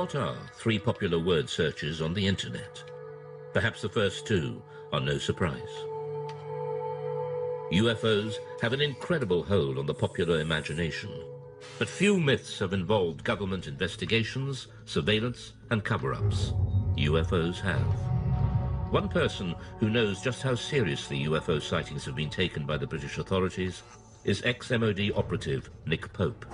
What are three popular word searches on the internet? Perhaps the first two are no surprise. UFOs have an incredible hold on the popular imagination, but few myths have involved government investigations, surveillance, and cover-ups. UFOs have. One person who knows just how seriously UFO sightings have been taken by the British authorities is ex-MOD operative Nick Pope.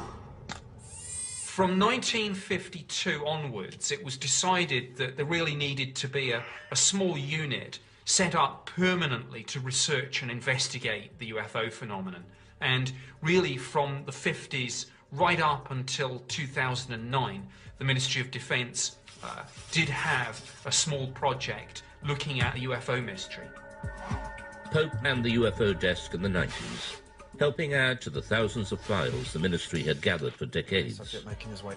From 1952 onwards, it was decided that there really needed to be a small unit set up permanently to research and investigate the UFO phenomenon. And really from the 50s right up until 2009, the Ministry of Defence did have a small project looking at the UFO mystery. Pope and the UFO desk in the 90s, helping add to the thousands of files the ministry had gathered for decades. Subject making his way.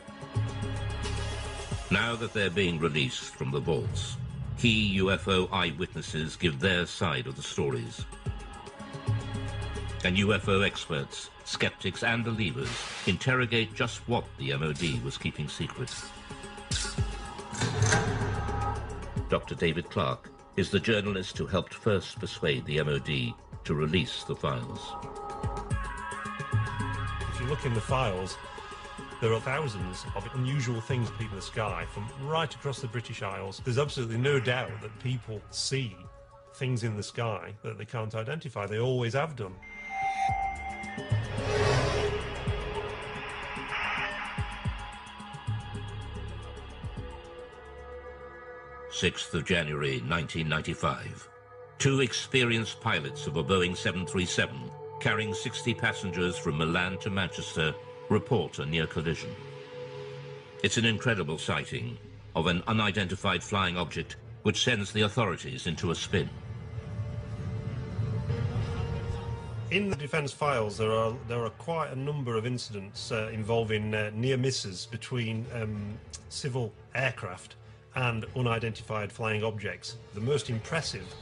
Now that they're being released from the vaults, key UFO eyewitnesses give their side of the stories. And UFO experts, skeptics and believers interrogate just what the MOD was keeping secret. Dr. David Clark is the journalist who helped first persuade the MOD to release the files. If you look in the files, there are thousands of unusual things that people in the sky from right across the British Isles. There's absolutely no doubt that people see things in the sky that they can't identify. They always have done. 6th of January 1995. Two experienced pilots of a Boeing 737 carrying 60 passengers from Milan to Manchester report a near collision. It's an incredible sighting of an unidentified flying object which sends the authorities into a spin. In the defence files, there are quite a number of incidents involving near misses between civil aircraft and unidentified flying objects. The most impressive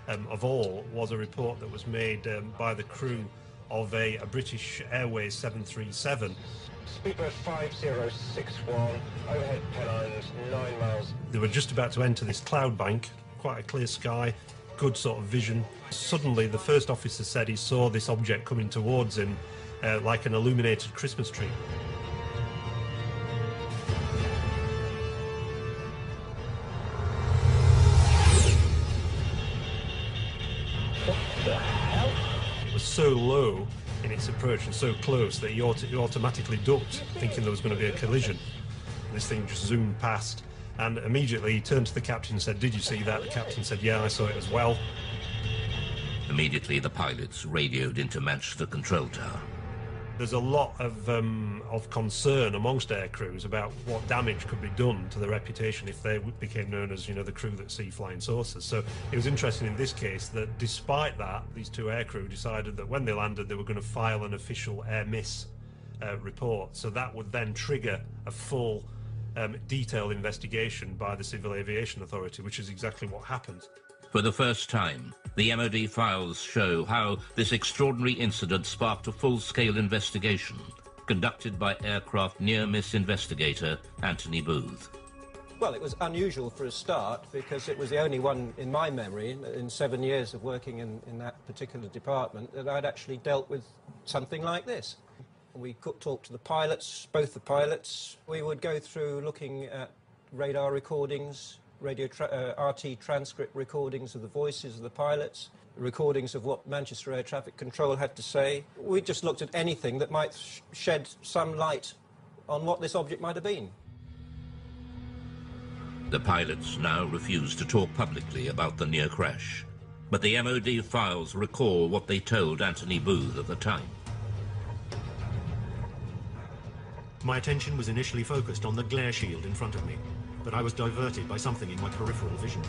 of all was a report that was made by the crew of a British Airways 737. Speedbird 5061, overhead pylons 9 miles. They were just about to enter this cloud bank, quite a clear sky, good sort of vision. Suddenly the first officer said he saw this object coming towards him like an illuminated Christmas tree. It was so low in its approach and so close that he automatically ducked, thinking there was going to be a collision. This thing just zoomed past, and immediately he turned to the captain and said, "Did you see that?" The captain said, "Yeah, I saw it as well." Immediately the pilots radioed into Manchester Control Tower. There's a lot of concern amongst air crews about what damage could be done to their reputation if they became known as, you know, the crew that see flying saucers. So it was interesting in this case that despite that, these two air crew decided that when they landed they were going to file an official air miss report. So that would then trigger a full detailed investigation by the Civil Aviation Authority, which is exactly what happened. For the first time, the MOD files show how this extraordinary incident sparked a full-scale investigation conducted by aircraft near-miss investigator Anthony Booth. Well, it was unusual for a start because it was the only one in my memory in 7 years of working in that particular department that I'd actually dealt with something like this. We could talk to the pilots, both the pilots. We would go through looking at radar recordings, RT transcript recordings of the voices of the pilots, recordings of what Manchester Air Traffic Control had to say. We just looked at anything that might shed some light on what this object might have been. The pilots now refuse to talk publicly about the near crash, but the MOD files recall what they told Anthony Booth at the time. My attention was initially focused on the glare shield in front of me, but I was diverted by something in my peripheral vision.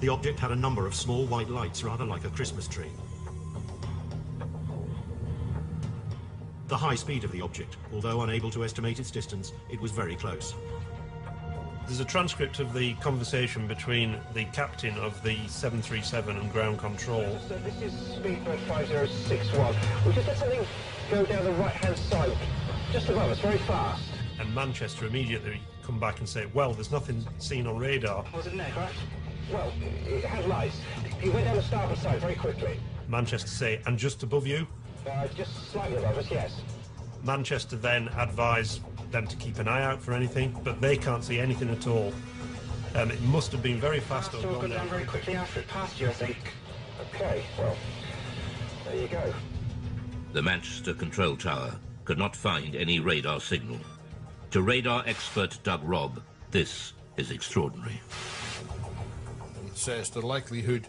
The object had a number of small white lights, rather like a Christmas tree. The high speed of the object, although unable to estimate its distance, it was very close. There's a transcript of the conversation between the captain of the 737 and ground control. So this is Speedbird 5061. We just had something Go down the right-hand side, just above us, very fast. And Manchester immediately come back and say, well, there's nothing seen on radar. Was it an aircraft? Well, it had lights. He went down the starboard side very quickly. Manchester say, and just above you? Just slightly above us, yes. Manchester then advise them to keep an eye out for anything, but they can't see anything at all. It must have been very fast. So we'll go down very quickly after it passed you, I think. Okay, well, there you go. The Manchester control tower could not find any radar signal. To radar expert Doug Robb, this is extraordinary. It says the likelihood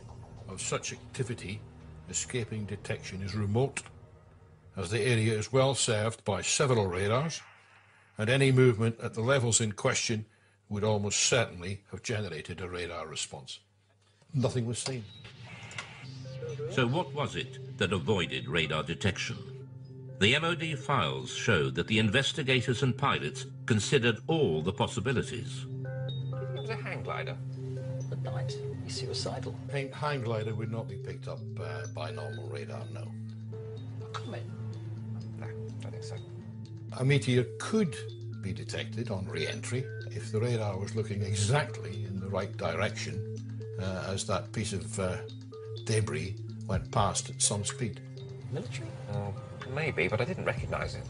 of such activity escaping detection is remote, as the area is well served by several radars, and any movement at the levels in question would almost certainly have generated a radar response. Nothing was seen. So what was it that avoided radar detection? The MOD files showed that the investigators and pilots considered all the possibilities. It was a hang glider. At night, he's suicidal. Hang glider would not be picked up by normal radar, no. A comet? No, I don't think so. A meteor could be detected on re-entry if the radar was looking exactly in the right direction as that piece of debris went past at some speed. Military? Maybe, but I didn't recognise it.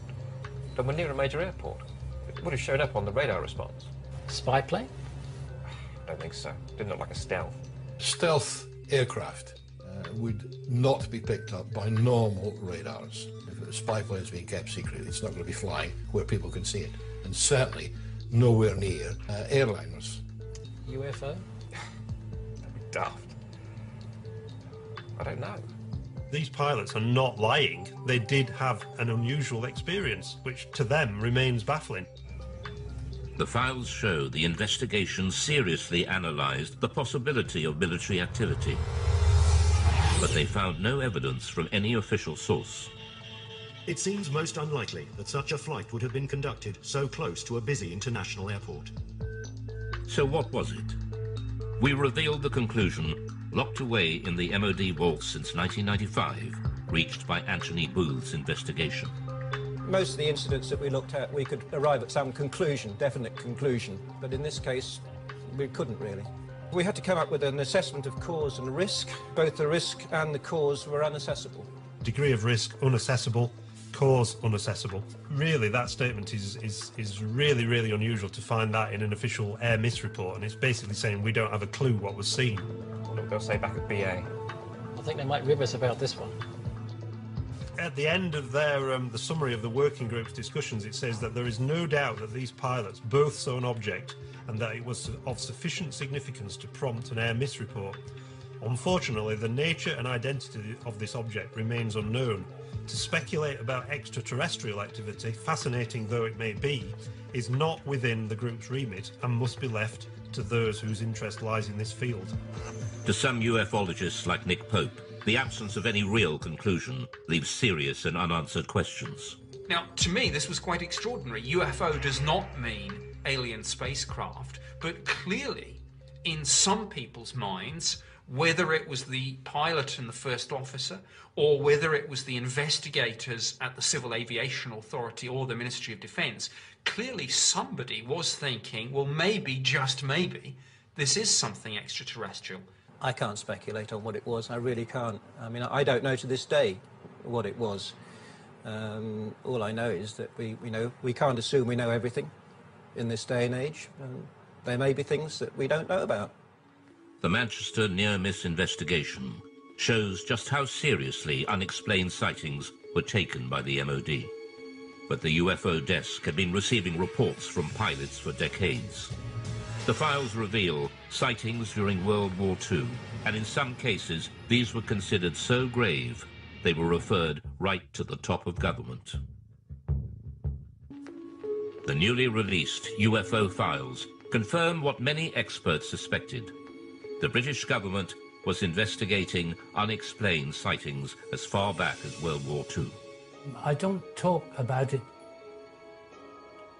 But we're near a major airport. It would have shown up on the radar response. Spy plane? I don't think so. Didn't look like a stealth. Stealth aircraft would not be picked up by normal radars. If a spy plane is being kept secret, it's not going to be flying where people can see it. And certainly nowhere near airliners. UFO? That'd be daft. I don't know. These pilots are not lying. They did have an unusual experience, which to them remains baffling. The files show the investigation seriously analysed the possibility of military activity, but they found no evidence from any official source. It seems most unlikely that such a flight would have been conducted so close to a busy international airport. So what was it? We revealed the conclusion, locked away in the MOD vaults since 1995, reached by Anthony Booth's investigation. Most of the incidents that we looked at, we could arrive at some conclusion, definite conclusion, but in this case, we couldn't really. We had to come up with an assessment of cause and risk. Both the risk and the cause were unaccessible. Degree of risk, unaccessible. Cause, unaccessible. Really, that statement is really, really unusual to find that in an official air miss report, and it's basically saying we don't have a clue what was seen. Look, they'll say back at BA. I think they might rib us about this one. At the end of their the summary of the working group's discussions, it says that there is no doubt that these pilots both saw an object and that it was of sufficient significance to prompt an air miss report. Unfortunately, the nature and identity of this object remains unknown. To speculate about extraterrestrial activity, fascinating though it may be, is not within the group's remit and must be left to those whose interest lies in this field. To some ufologists like Nick Pope, the absence of any real conclusion leaves serious and unanswered questions. Now, to me, this was quite extraordinary. UFO does not mean alien spacecraft, but clearly, in some people's minds, whether it was the pilot and the first officer, or whether it was the investigators at the Civil Aviation Authority or the Ministry of Defence, clearly somebody was thinking, well, maybe, just maybe, this is something extraterrestrial. I can't speculate on what it was, I really can't. I mean, I don't know to this day what it was. All I know is that we can't assume we know everything in this day and age. There may be things that we don't know about. The Manchester near-miss investigation shows just how seriously unexplained sightings were taken by the MOD. But the UFO desk had been receiving reports from pilots for decades. The files reveal sightings during World War II, and in some cases these were considered so grave they were referred right to the top of government. The newly released UFO files confirm what many experts suspected. The British government was investigating unexplained sightings as far back as World War II. I don't talk about it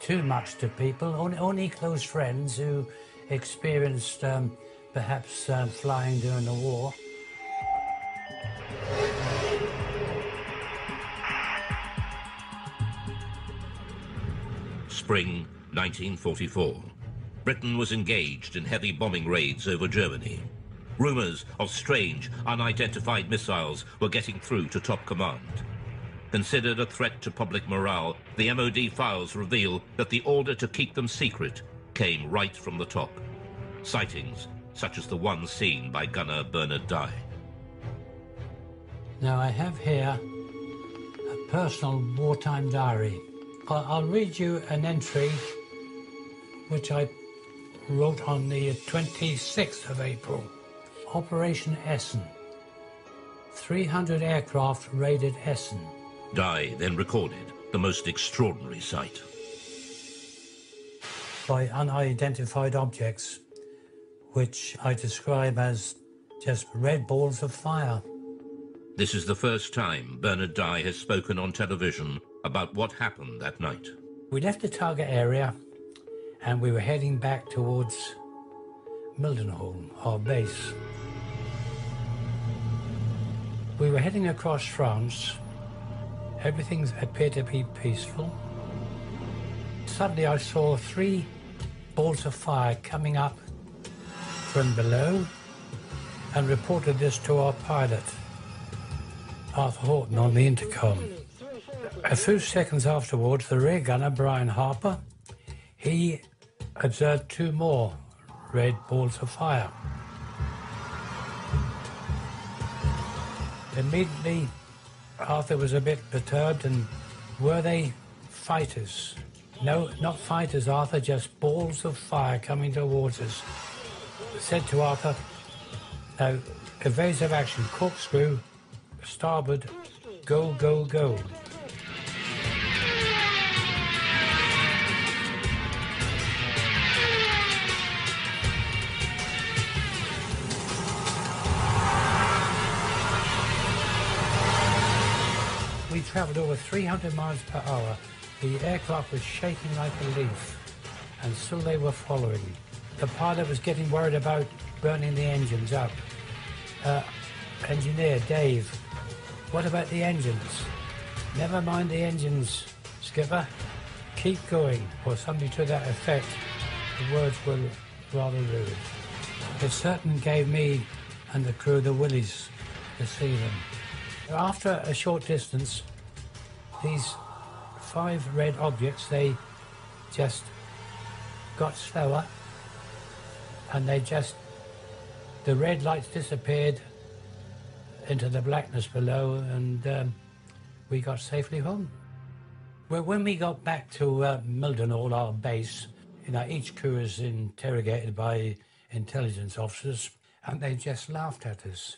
too much to people, only close friends who experienced perhaps flying during the war. Spring 1944. Britain was engaged in heavy bombing raids over Germany. Rumours of strange, unidentified missiles were getting through to top command. Considered a threat to public morale, the MOD files reveal that the order to keep them secret came right from the top. Sightings such as the one seen by gunner Bernard Dye. Now I have here a personal wartime diary. I'll read you an entry which I wrote on the 26th of April. Operation Essen. 300 aircraft raided Essen. Dye then recorded the most extraordinary sight. By unidentified objects, which I describe as just red balls of fire. This is the first time Bernard Dye has spoken on television about what happened that night. We left the target area and we were heading back towards Mildenhall, our base. We were heading across France. Everything appeared to be peaceful. Suddenly I saw 3 balls of fire coming up from below and reported this to our pilot, Arthur Horton, on the intercom. A few seconds afterwards, the rear gunner, Brian Harper, he observed 2 more red balls of fire. Immediately, Arthur was a bit perturbed, and were they fighters? No, not fighters, Arthur, just balls of fire coming towards us. I said to Arthur, now, evasive action, corkscrew, starboard, go, go, go. We travelled over 300 miles per hour. The aircraft was shaking like a leaf, and still they were following. The pilot was getting worried about burning the engines up. Engineer, Dave, what about the engines? Never mind the engines, skipper. Keep going, or something to that effect. The words were rather rude. It certainly gave me and the crew the willies to see them. After a short distance, these 5 red objects, they just got slower, and the red lights disappeared into the blackness below, and we got safely home. Well, when we got back to Mildenhall, our base, each crew is interrogated by intelligence officers, and they just laughed at us.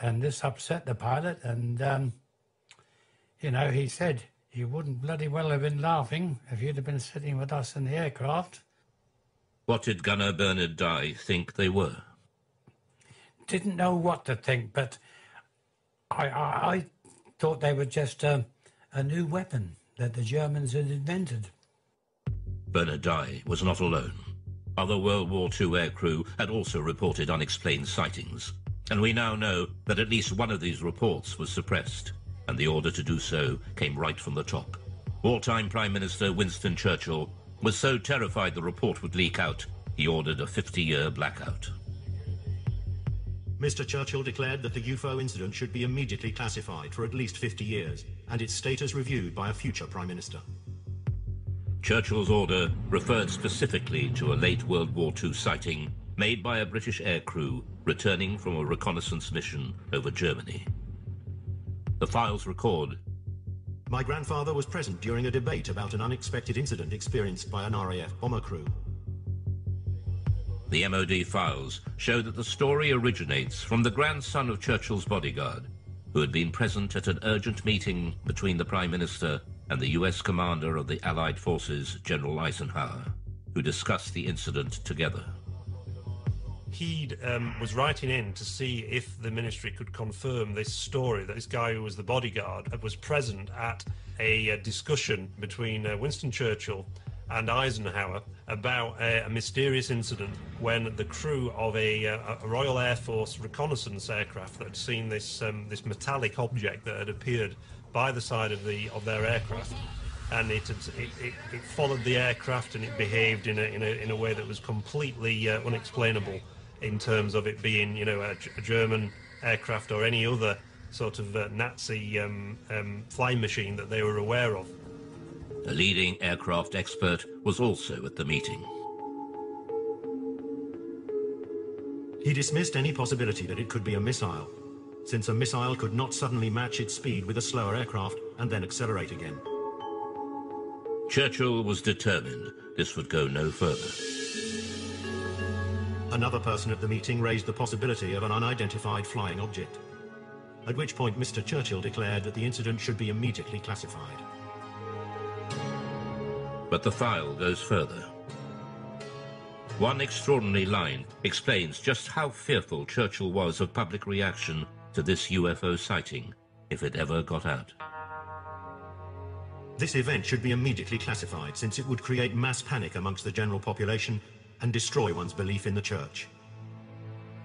And this upset the pilot, and, he said, you wouldn't bloody well have been laughing if you'd have been sitting with us in the aircraft. What did gunner Bernard Dye think they were? Didn't know what to think, but I thought they were just a new weapon that the Germans had invented. Bernard Dye was not alone. Other World War II aircrew had also reported unexplained sightings, and we now know that at least one of these reports was suppressed, and the order to do so came right from the top. Wartime Prime Minister Winston Churchill was so terrified the report would leak out, he ordered a 50-year blackout. Mr. Churchill declared that the UFO incident should be immediately classified for at least 50 years, and its status reviewed by a future Prime Minister. Churchill's order referred specifically to a late World War II sighting made by a British aircrew returning from a reconnaissance mission over Germany. The files record, my grandfather was present during a debate about an unexpected incident experienced by an RAF bomber crew. The MOD files show that the story originates from the grandson of Churchill's bodyguard, who had been present at an urgent meeting between the Prime Minister and the US commander of the Allied forces, General Eisenhower, who discussed the incident together. He was writing in to see if the ministry could confirm this story, that this guy who was the bodyguard was present at a discussion between Winston Churchill and Eisenhower about a mysterious incident when the crew of a Royal Air Force reconnaissance aircraft that had seen this metallic object that had appeared by the side of their aircraft. and it followed the aircraft, and it behaved in a way that was completely unexplainable in terms of it being, you know, a German aircraft or any other sort of Nazi flying machine that they were aware of. A leading aircraft expert was also at the meeting. He dismissed any possibility that it could be a missile, since a missile could not suddenly match its speed with a slower aircraft and then accelerate again. Churchill was determined this would go no further. Another person at the meeting raised the possibility of an unidentified flying object, at which point Mr. Churchill declared that the incident should be immediately classified. But the file goes further. One extraordinary line explains just how fearful Churchill was of public reaction to this UFO sighting, if it ever got out. This event should be immediately classified, since it would create mass panic amongst the general population and destroy one's belief in the church.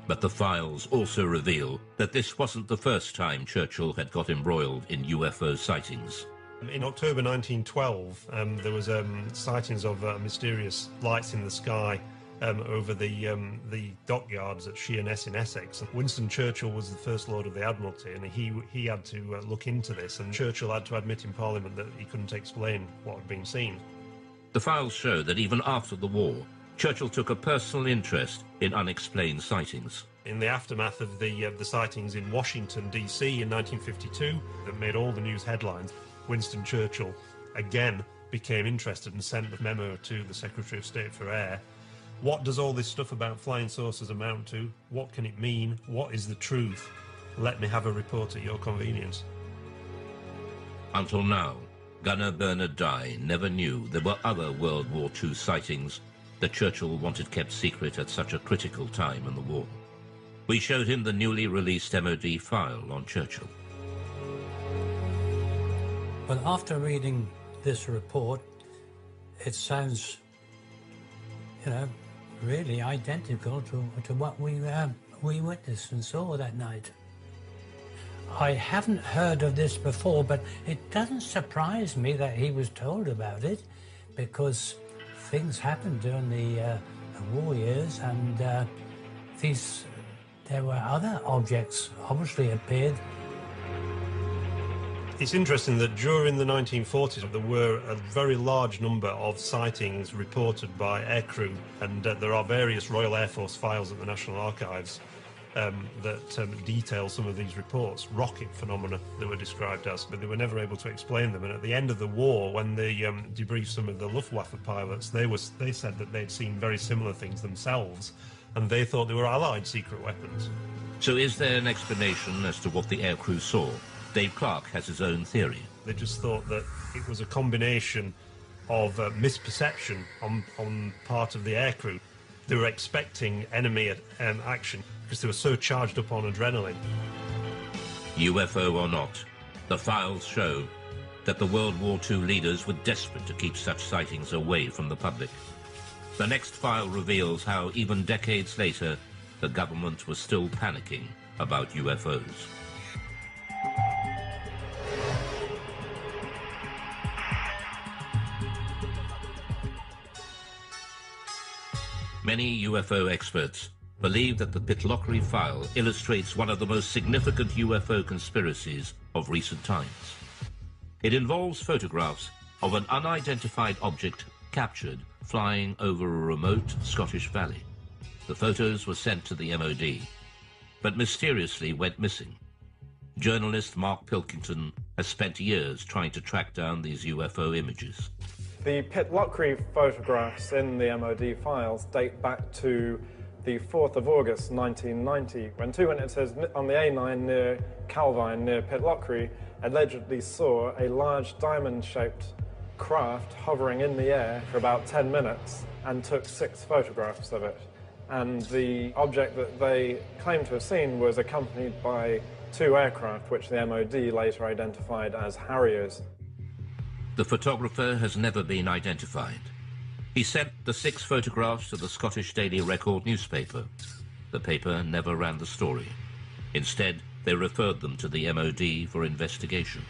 But the files also reveal that this wasn't the first time Churchill had got embroiled in UFO sightings. In October 1912, there was sightings of mysterious lights in the sky over the dockyards at Sheerness in Essex. Winston Churchill was the First Lord of the Admiralty, and he had to look into this, and Churchill had to admit in Parliament that he couldn't explain what had been seen. The files show that even after the war, Churchill took a personal interest in unexplained sightings. In the aftermath of the sightings in Washington, D.C. in 1952, that made all the news headlines, Winston Churchill again became interested and sent a memo to the Secretary of State for Air. What does all this stuff about flying saucers amount to? What can it mean? What is the truth? Let me have a report at your convenience. Until now, Gunner Bernard Dye never knew there were other World War II sightings that Churchill wanted kept secret at such a critical time in the war. We showed him the newly released MOD file on Churchill. Well, after reading this report, it sounds, you know, really identical to what we witnessed and saw that night. I haven't heard of this before, but it doesn't surprise me that he was told about it, because things happened during the war years, and there were other objects obviously appeared. It's interesting that during the 1940s there were a very large number of sightings reported by aircrew, and there are various Royal Air Force files at the National Archives that detail some of these reports. Rocket phenomena they were described as, but they were never able to explain them. And at the end of the war, when they debriefed some of the Luftwaffe pilots, they said that they'd seen very similar things themselves, and they thought they were Allied secret weapons. So is there an explanation as to what the aircrew saw? Dave Clark has his own theory. They just thought that it was a combination of misperception on part of the aircrew. They were expecting enemy action because they were so charged up on adrenaline. UFO or not, the files show that the World War II leaders were desperate to keep such sightings away from the public. The next file reveals how, even decades later, the government was still panicking about UFOs. Many UFO experts believe that the Pitlochry file illustrates one of the most significant UFO conspiracies of recent times. It involves photographs of an unidentified object captured flying over a remote Scottish valley. The photos were sent to the MOD, but mysteriously went missing. Journalist Mark Pilkington has spent years trying to track down these UFO images. The Pitlochry photographs in the MOD files date back to the 4th of August 1990, when two witnesses on the A9 near Calvine, near Pitlochry, allegedly saw a large diamond-shaped craft hovering in the air for about 10 minutes and took 6 photographs of it. And the object that they claimed to have seen was accompanied by 2 aircraft, which the MOD later identified as Harriers. The photographer has never been identified. He sent the 6 photographs to the Scottish Daily Record newspaper. The paper never ran the story. Instead, they referred them to the MOD for investigation.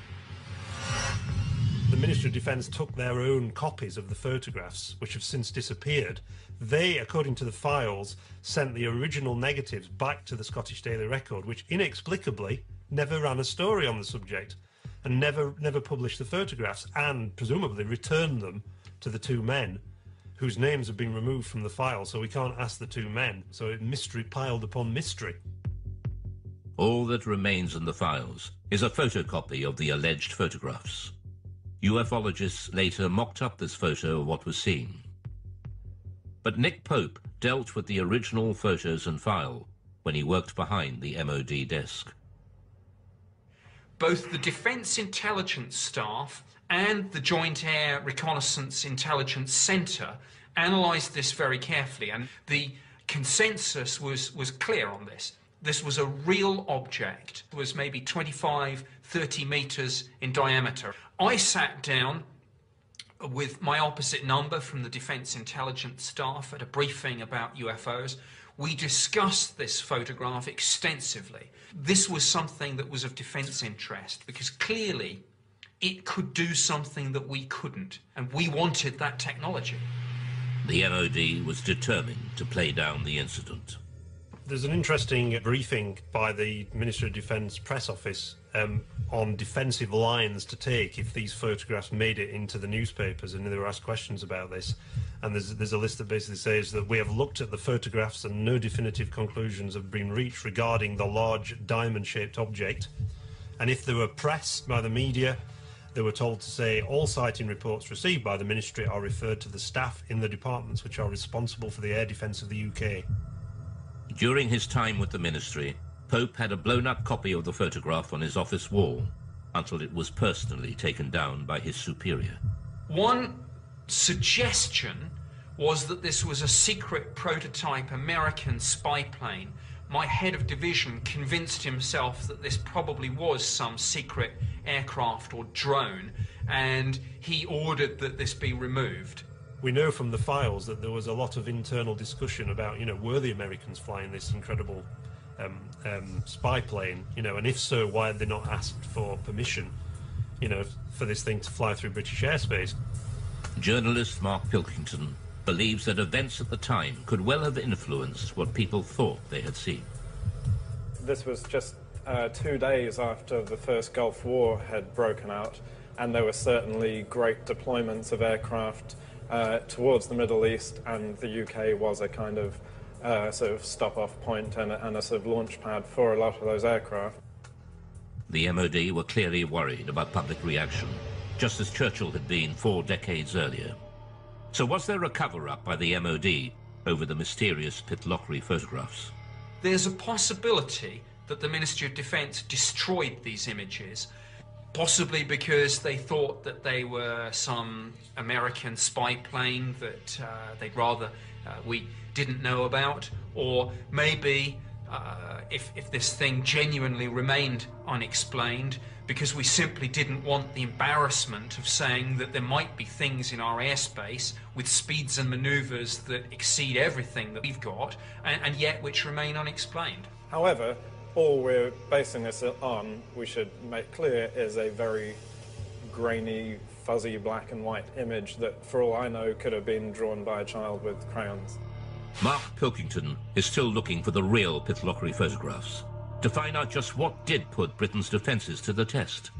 The Ministry of Defence took their own copies of the photographs, which have since disappeared. They, according to the files, sent the original negatives back to the Scottish Daily Record, which inexplicably never ran a story on the subject and never published the photographs, and presumably returned them to the two men whose names have been removed from the file, so we can't ask the two men. So mystery piled upon mystery. All that remains in the files is a photocopy of the alleged photographs. UFOlogists later mocked up this photo of what was seen. But Nick Pope dealt with the original photos and file when he worked behind the MOD desk. Both the Defence Intelligence Staff and the Joint Air Reconnaissance Intelligence Centre analysed this very carefully, and the consensus was clear on this. This was a real object. It was maybe 25, 30 metres in diameter. I sat down with my opposite number from the Defence Intelligence Staff at a briefing about UFOs. We discussed this photograph extensively. This was something that was of defence interest because clearly it could do something that we couldn't, and we wanted that technology. The MOD was determined to play down the incident. There's an interesting briefing by the Ministry of Defence press office on defensive lines to take if these photographs made it into the newspapers, and they were asked questions about this. And there's a list that basically says that we have looked at the photographs and no definitive conclusions have been reached regarding the large diamond-shaped object. And if they were pressed by the media, they were told to say all sighting reports received by the ministry are referred to the staff in the departments which are responsible for the air defence of the UK. During his time with the ministry, Pope had a blown-up copy of the photograph on his office wall until it was personally taken down by his superior. One suggestion was that this was a secret prototype American spy plane. My head of division convinced himself that this probably was some secret aircraft or drone, and he ordered that this be removed. We know from the files that there was a lot of internal discussion about, were the Americans flying this incredible spy plane, and if so, why had they not asked for permission, for this thing to fly through British airspace? Journalist Mark Pilkington believes that events at the time could well have influenced what people thought they had seen. This was just 2 days after the first Gulf War had broken out, and there were certainly great deployments of aircraft towards the Middle East, and the UK was a kind of sort of stop-off point and a sort of launch pad for a lot of those aircraft. The MOD were clearly worried about public reaction, just as Churchill had been 4 decades earlier. So was there a cover-up by the MOD over the mysterious Pitlochry photographs? There's a possibility that the Ministry of Defence destroyed these images, possibly because they thought that they were some American spy plane that they'd rather we didn't know about, or maybe if this thing genuinely remained unexplained, because we simply didn't want the embarrassment of saying that there might be things in our airspace with speeds and manoeuvres that exceed everything that we've got, and yet which remain unexplained. However, all we're basing this on, we should make clear, is a very grainy, fuzzy black and white image that, for all I know, could have been drawn by a child with crayons. Mark Pilkington is still looking for the real Pitlochry photographs to find out just what did put Britain's defences to the test.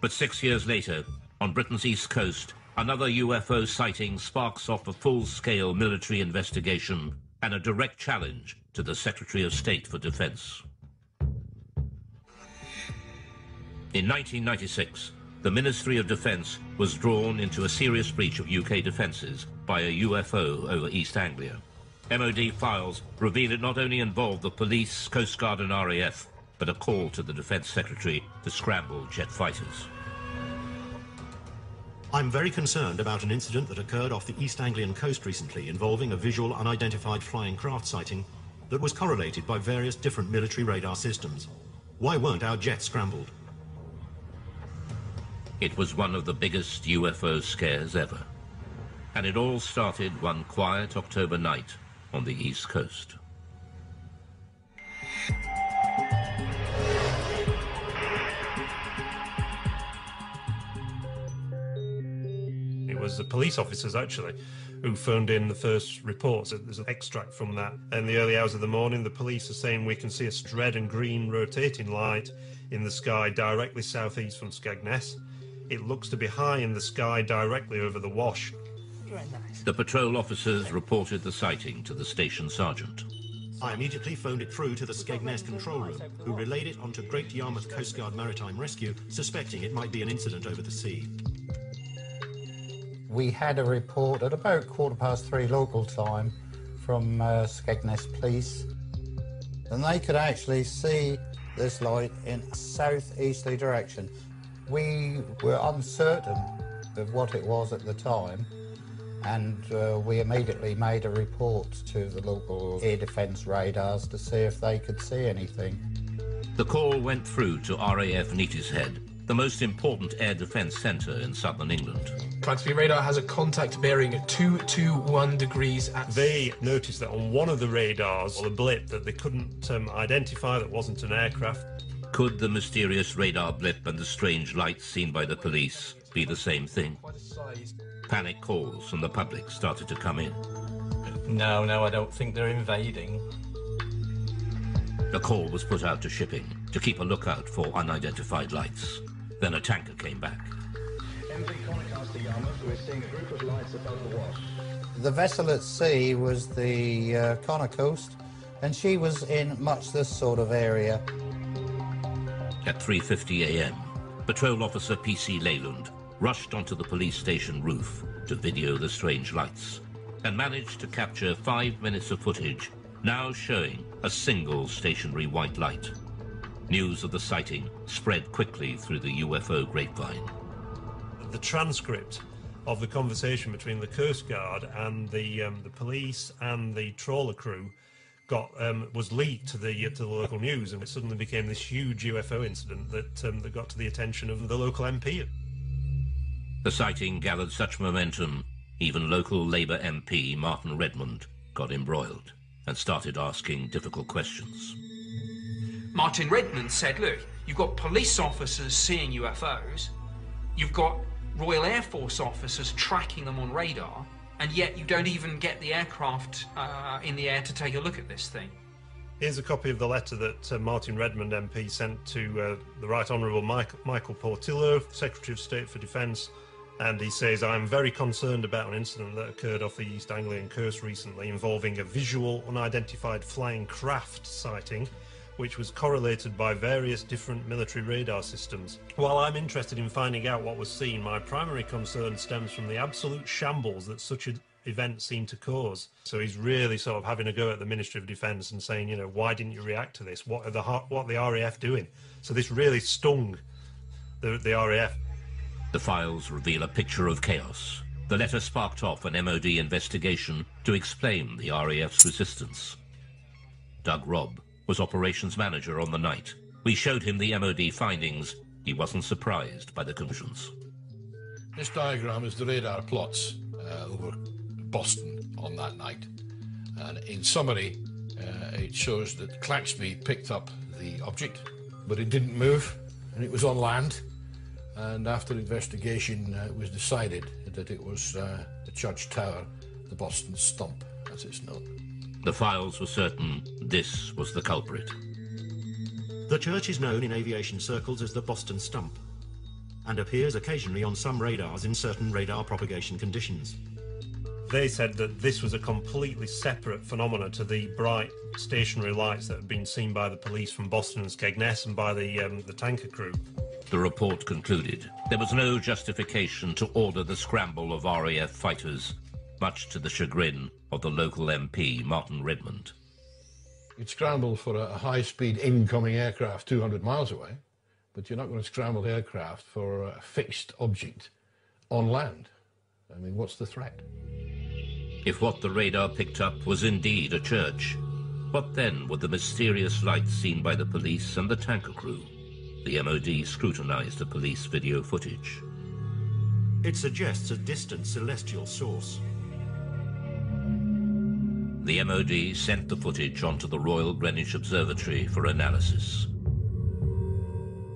But 6 years later, on Britain's east coast, another UFO sighting sparks off a full-scale military investigation and a direct challenge to the Secretary of State for Defence. In 1996, the Ministry of Defence was drawn into a serious breach of UK defences by a UFO over East Anglia. MOD files reveal it not only involved the police, Coast Guard and RAF, but a call to the Defence Secretary to scramble jet fighters. I'm very concerned about an incident that occurred off the East Anglian coast recently involving a visual unidentified flying craft sighting that was correlated by various different military radar systems. Why weren't our jets scrambled? It was one of the biggest UFO scares ever. And it all started one quiet October night on the East Coast. was the police officers, actually, who phoned in the first reports. There's an extract from that. In the early hours of the morning, the police are saying we can see a red and green rotating light in the sky directly southeast from Skegness. It looks to be high in the sky directly over the Wash. Very nice. The patrol officers reported the sighting to the station sergeant. I immediately phoned it through to the Skegness control room, who relayed it onto Great Yarmouth Coast Guard Maritime Rescue, suspecting it might be an incident over the sea. We had a report at about 3:15 local time from Skegness Police, and they could actually see this light in a southeasterly direction. We were uncertain of what it was at the time, and we immediately made a report to the local air defence radars to see if they could see anything. The call went through to RAF Neatishead, the most important air defence centre in southern England. Planetary radar has a contact bearing at 221 degrees at... They noticed that on one of the radars, a blip that they couldn't identify, that wasn't an aircraft. Could the mysterious radar blip and the strange lights seen by the police be the same thing? Panic calls from the public started to come in. No, I don't think they're invading. A call was put out to shipping to keep a lookout for unidentified lights. Then a tanker came back. The vessel at sea was the Connor Coast, and she was in much this sort of area. At 3:50 a.m., Patrol Officer P.C. Leyland rushed onto the police station roof to video the strange lights and managed to capture 5 minutes of footage now showing a single stationary white light. News of the sighting spread quickly through the UFO grapevine. The transcript of the conversation between the Coast Guard and the police and the trawler crew was leaked to the local news, and it suddenly became this huge UFO incident that got to the attention of the local MP. The sighting gathered such momentum, even local Labour MP Martin Redmond got embroiled and started asking difficult questions. Martin Redmond said, look, you've got police officers seeing UFOs, you've got Royal Air Force officers tracking them on radar, and yet you don't even get the aircraft in the air to take a look at this thing. Here's a copy of the letter that Martin Redmond MP sent to the Right Honourable Michael Portillo, Secretary of State for Defence, and he says, I'm very concerned about an incident that occurred off the East Anglian coast recently involving a visual unidentified flying craft sighting, which was correlated by various different military radar systems. While I'm interested in finding out what was seen, my primary concern stems from the absolute shambles that such an event seemed to cause. So he's really sort of having a go at the Ministry of Defence and saying, why didn't you react to this? What are the RAF doing? So this really stung the RAF. The files reveal a picture of chaos. The letter sparked off an MOD investigation to explain the RAF's resistance. Doug Robb was operations manager on the night. We showed him the MOD findings. He wasn't surprised by the conclusions. This diagram is the radar plots over Boston on that night. And in summary, it shows that Claxby picked up the object, but it didn't move, and it was on land. And after investigation, it was decided that it was the Church Tower, the Boston Stump, as it's known. The files were certain this was the culprit. The church is known in aviation circles as the Boston Stump and appears occasionally on some radars in certain radar propagation conditions. They said that this was a completely separate phenomenon to the bright stationary lights that had been seen by the police from Boston and Skegness and by the tanker crew. The report concluded there was no justification to order the scramble of RAF fighters, much to the chagrin of the local MP, Martin Redmond. You'd scramble for a high-speed incoming aircraft 200 miles away, but you're not going to scramble aircraft for a fixed object on land. I mean, what's the threat? If what the radar picked up was indeed a church, what then were the mysterious lights seen by the police and the tanker crew? The MOD scrutinised the police video footage. It suggests a distant celestial source. The MOD sent the footage onto the Royal Greenwich Observatory for analysis.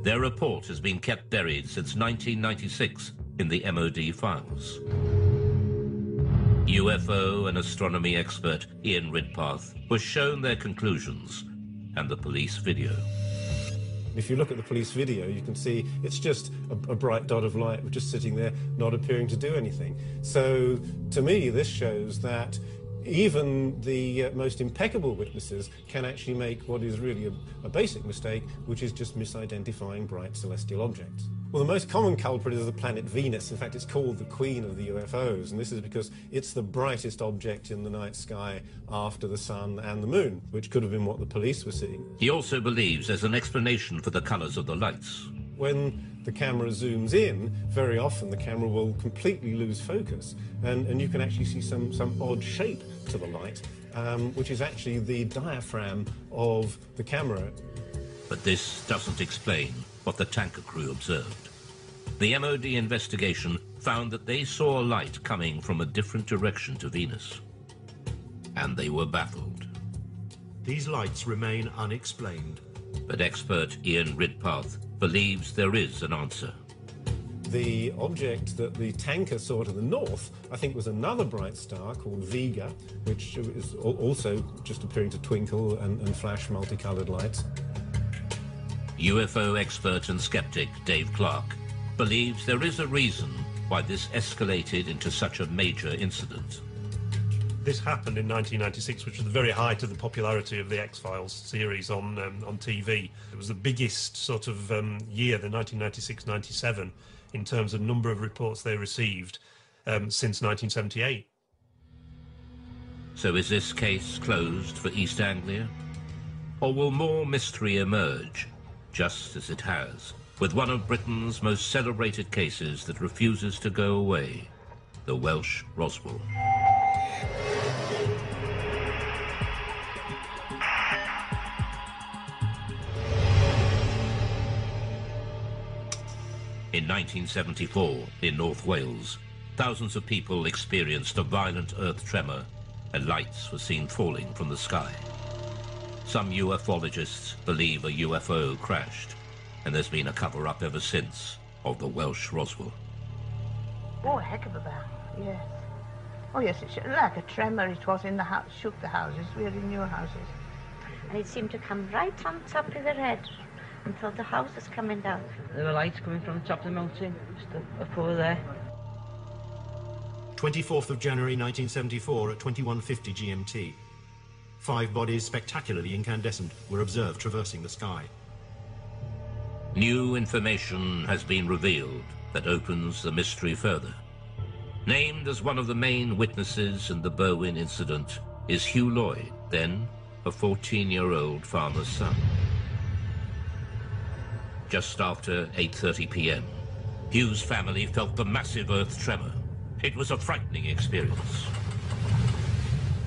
Their report has been kept buried since 1996 in the MOD files. UFO and astronomy expert Ian Ridpath was shown their conclusions and the police video. If you look at the police video, you can see it's just a bright dot of light just sitting there, not appearing to do anything. So, to me, this shows that even the most impeccable witnesses can actually make what is really a basic mistake, which is just misidentifying bright celestial objects. Well, the most common culprit is the planet Venus. In fact, it's called the queen of the UFOs, and this is because it's the brightest object in the night sky after the sun and the moon, which could have been what the police were seeing. He also believes there's an explanation for the colours of the lights. When the camera zooms in, very often the camera will completely lose focus, and you can actually see some odd shape to the light, which is actually the diaphragm of the camera. But this doesn't explain what the tanker crew observed. The MOD investigation found that they saw a light coming from a different direction to Venus, and they were baffled. These lights remain unexplained. But expert Ian Ridpath believes there is an answer. The object that the tanker saw to the north, I think, was another bright star called Vega, which is also just appearing to twinkle and flash multicolored lights. UFO expert and skeptic Dave Clark believes there is a reason why this escalated into such a major incident. This happened in 1996, which was the very height of the popularity of the X-Files series on TV. It was the biggest sort of year, the 1996-97, in terms of number of reports they received since 1978. So is this case closed for East Anglia? Or will more mystery emerge, just as it has, with one of Britain's most celebrated cases that refuses to go away, the Welsh Roswell? In 1974, in North Wales, thousands of people experienced a violent earth tremor and lights were seen falling from the sky. Some ufologists believe a UFO crashed, and there's been a cover-up ever since of the Welsh Roswell. Oh, a heck of a bang, yes. Oh, yes, it's like a tremor. It was in the house, shook the houses. We're in your houses. And it seemed to come right on top of their head until the house is coming down. There were lights coming from the top of the mountain, just up over there. 24th of January 1974 at 21:50 GMT. 5 bodies spectacularly incandescent were observed traversing the sky. New information has been revealed that opens the mystery further. Named as one of the main witnesses in the Berwyn incident is Hugh Lloyd, then a 14-year-old farmer's son. Just after 8:30 p.m., Hugh's family felt the massive earth tremor. It was a frightening experience.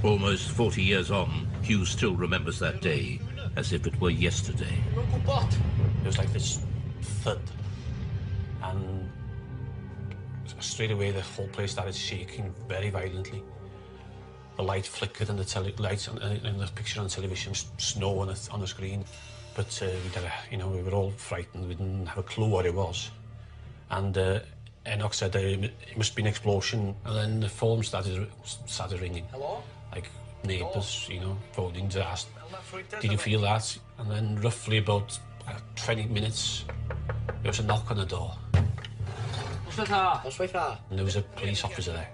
Almost 40 years on, Hugh still remembers that day as if it were yesterday. It was like this thud, and straight away the whole place started shaking very violently. The light flickered and the lights in the picture on television, snow on the screen. But we were all frightened. We didn't have a clue what it was. And Enoch said it must be an explosion. And then the phone started ringing. Hello? Like neighbours, phoning to ask, did you feel that? And then roughly about 20 minutes, there was a knock on the door. And there was a police officer there.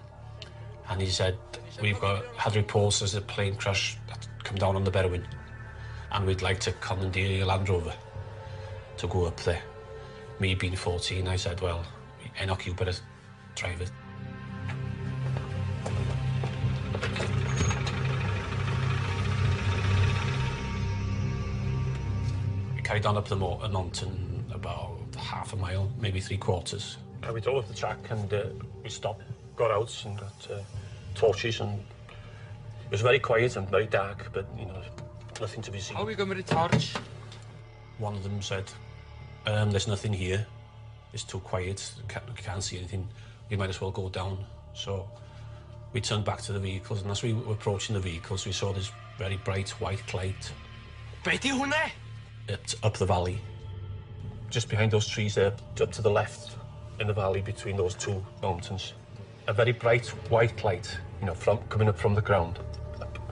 And he said, we've had reports there's a plane crash that come down on the Berwyn. And we'd like to commandeer your Land Rover to go up there. Me being 14, I said, well, Enoch, you better drive it. We carried on up the mountain about half a mile, maybe 3/4. We drove up the track and we stopped, got out and got torches, and it was very quiet and very dark, but, nothing to be seen. How are we going with the torch? One of them said, there's nothing here. It's too quiet. Can't see anything. We might as well go down. So we turned back to the vehicles, and as we were approaching the vehicles, we saw this very bright white light. Up the valley. Just behind those trees there, up to the left in the valley between those two mountains. A very bright white light you know, coming up from the ground,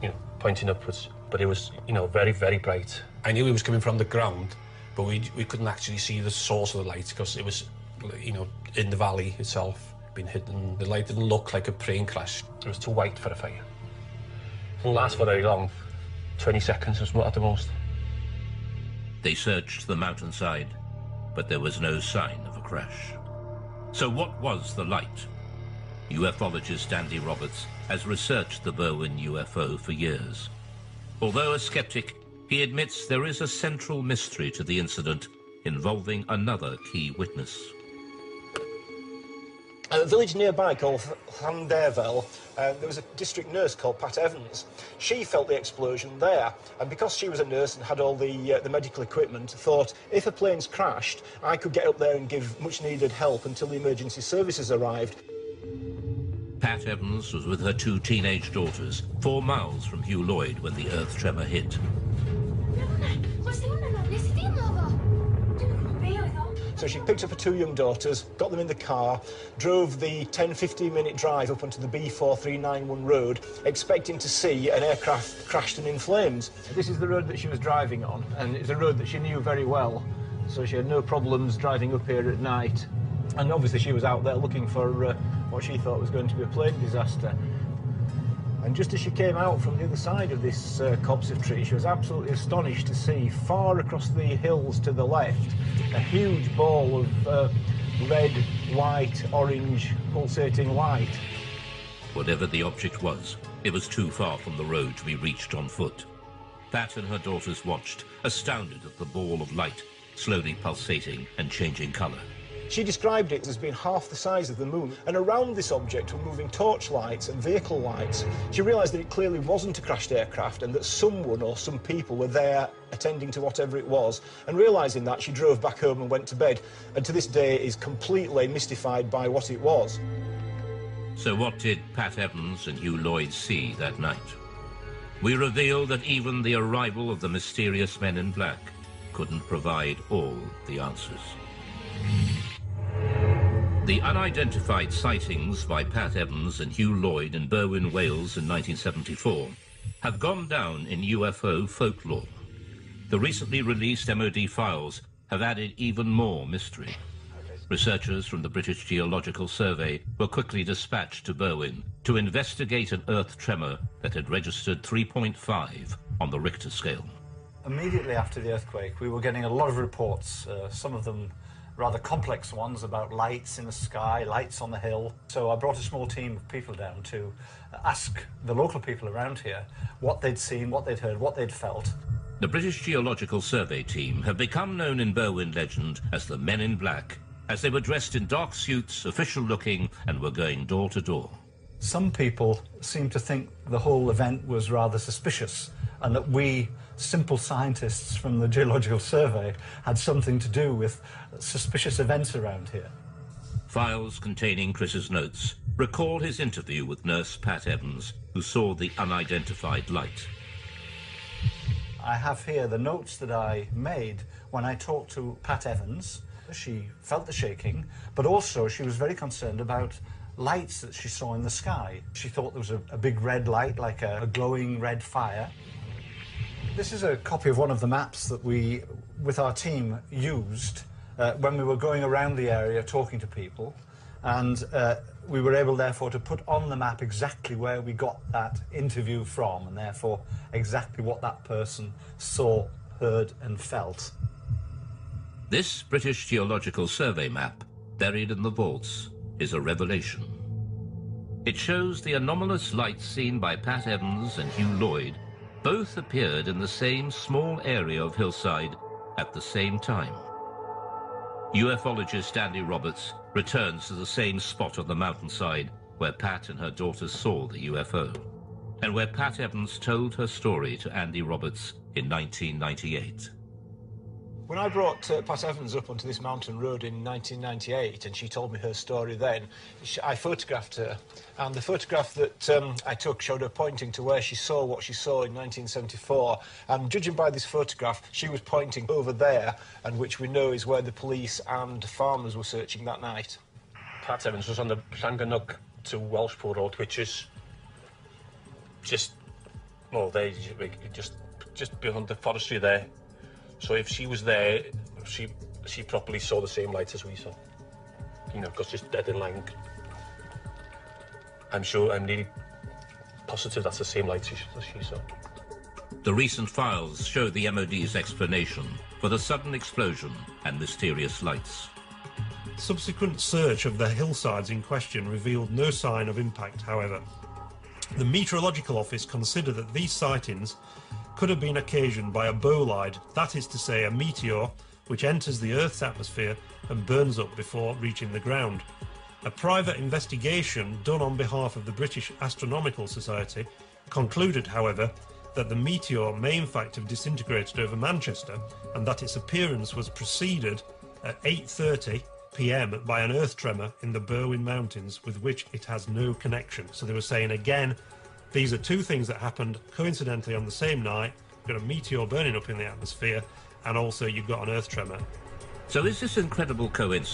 you know, pointing upwards. But it was, you know, very, very bright. I knew it was coming from the ground, but we couldn't actually see the source of the light because it was, you know, in the valley itself, being hidden. The light didn't look like a plane crash. It was too white for a fire. It didn't last for very long. 20 seconds at the most. They searched the mountainside, but there was no sign of a crash. So what was the light? Ufologist Andy Roberts has researched the Berwyn UFO for years. Although a skeptic, he admits there is a central mystery to the incident involving another key witness. A village nearby called Llanderfel, there was a district nurse called Pat Evans. She felt the explosion there, and because she was a nurse and had all the medical equipment, thought if a plane's crashed, I could get up there and give much-needed help until the emergency services arrived. Pat Evans was with her 2 teenage daughters, 4 miles from Hugh Lloyd when the earth tremor hit. So she picked up her 2 young daughters, got them in the car, drove the 10-15 minute drive up onto the B4391 road, expecting to see an aircraft crashed and in flames. This is the road that she was driving on, and it's a road that she knew very well, so she had no problems driving up here at night. And obviously she was out there looking for what she thought was going to be a plane disaster. And just as she came out from the other side of this copse of trees, she was absolutely astonished to see far across the hills to the left a huge ball of red, white, orange, pulsating light. Whatever the object was, it was too far from the road to be reached on foot. Pat and her daughters watched, astounded at the ball of light, slowly pulsating and changing colour. She described it as being half the size of the moon, and around this object were moving torchlights and vehicle lights. She realised that it clearly wasn't a crashed aircraft and that someone or some people were there attending to whatever it was, and realising that, she drove back home and went to bed, and to this day is completely mystified by what it was. So what did Pat Evans and Hugh Lloyd see that night? We reveal that even the arrival of the mysterious men in black couldn't provide all the answers. The unidentified sightings by Pat Evans and Hugh Lloyd in Berwyn, Wales in 1974 have gone down in UFO folklore. The recently released MOD files have added even more mystery. Researchers from the British Geological Survey were quickly dispatched to Berwyn to investigate an earth tremor that had registered 3.5 on the Richter scale. Immediately after the earthquake, we were getting a lot of reports, some of them rather complex ones about lights in the sky, lights on the hill. So I brought a small team of people down to ask the local people around here what they'd seen, what they'd heard, what they'd felt. The British Geological Survey team have become known in Berwyn legend as the Men in Black, as they were dressed in dark suits, official-looking, and were going door to door. Some people seemed to think the whole event was rather suspicious, and that we, simple scientists from the Geological Survey, had something to do with suspicious events around here. Files containing Chris's notes recall his interview with nurse Pat Evans, who saw the unidentified light. I have here the notes that I made when I talked to Pat Evans. She felt the shaking, but also she was very concerned about lights that she saw in the sky. She thought there was a big red light, like a glowing red fire. This is a copy of one of the maps that we, with our team, used when we were going around the area talking to people, and we were able, therefore, to put on the map exactly where we got that interview from, and therefore exactly what that person saw, heard and felt. This British Geological Survey map, buried in the vaults, is a revelation. It shows the anomalous lights seen by Pat Evans and Hugh Lloyd both appeared in the same small area of hillside at the same time. Ufologist Andy Roberts returns to the same spot on the mountainside where Pat and her daughters saw the UFO, and where Pat Evans told her story to Andy Roberts in 1998. When I brought Pat Evans up onto this mountain road in 1998 and she told me her story then, I photographed her, and the photograph that I took showed her pointing to where she saw what she saw in 1974, and judging by this photograph, she was pointing over there, and which we know is where the police and farmers were searching that night. Pat Evans was on the Llangannog to Welshpool Road, which is just behind the forestry there. So if she was there, she probably saw the same lights as we saw. You know, because it's dead in line. I'm nearly positive that's the same lights she saw. The recent files show the MOD's explanation for the sudden explosion and mysterious lights. Subsequent search of the hillsides in question revealed no sign of impact, however. The Meteorological Office considered that these sightings could have been occasioned by a bolide, that is to say, a meteor which enters the Earth's atmosphere and burns up before reaching the ground. A private investigation done on behalf of the British Astronomical Society concluded, however, that the meteor may in fact have disintegrated over Manchester and that its appearance was preceded at 8:30 p.m. by an earth tremor in the Berwyn Mountains with which it has no connection. So they were saying again, these are two things that happened coincidentally on the same night. You've got a meteor burning up in the atmosphere and also you've got an earth tremor. So is this incredible coincidence